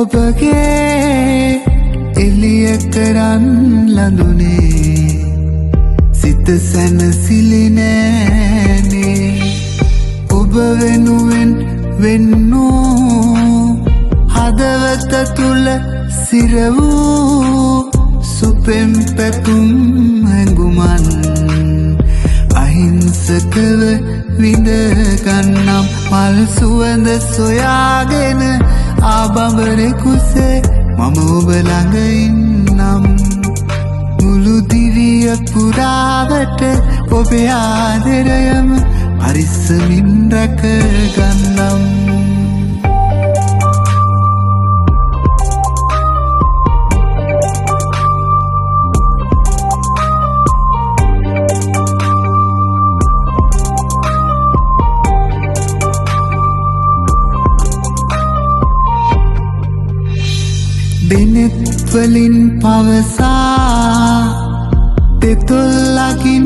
ඔබගේ එළිය කරන් ලඳුනේ සිත සැනසිලි නෑනේ ඔබ වෙනුවෙන් වෙන්නෝ හදවත තුල සිර වූ සුපෙම් පැතුම් හැඟුමන් අහිංසකව විඳ ගන්නම් මල් සුවඳ සොයාගෙන ආබඹරෙකුසේ මම ඔබ ළඟ ඉන්නම් මුළු දිවිය පුරාවට ඔබේ ආදරයම පරිස්සමින් රැක ගන්නම් දෙනෙත් වලින් පවසා දෙතොල්ලකින්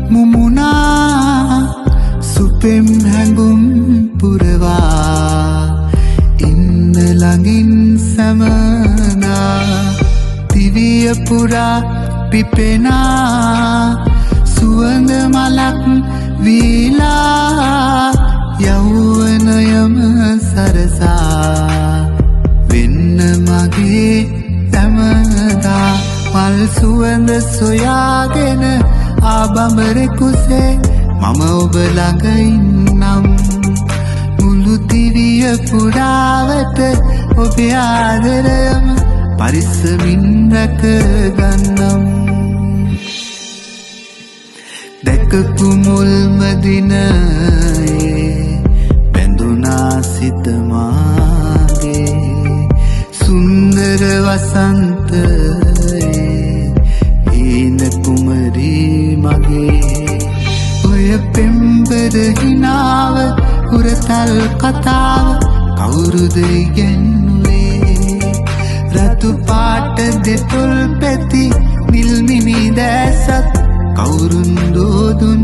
මුමුණා සුපෙම් හැඟුම් පුරවා ඉන්න ළඟින් සමනා දිවිය පුරා පිපෙනා සුවඳ මලක් වීලා යෞවනයම සරසා වෙන්න මගේ සැමදා මල් සුවඳ සොයාගෙන ආබඹරෙකුසේ මම ඔබ ළඟ ඉන්නම් මුළු දිවිය පුරාවට ඔබේ ආදරයම පරිස්සමින් රැක ගන්නම් දැකපු මුල්ම දිනයේ බැඳුනා සිත මාගේ සුන්දර වසන්තයේ හීන කුමරී මගේ ඔය පෙම්බර හිනාව උරතල් කතාව කවුරුද ඉගෙනුවේ රතු පාට දෙතොල් පැති නිල්මිනි දැසත් කවුරුන් දෝදුන්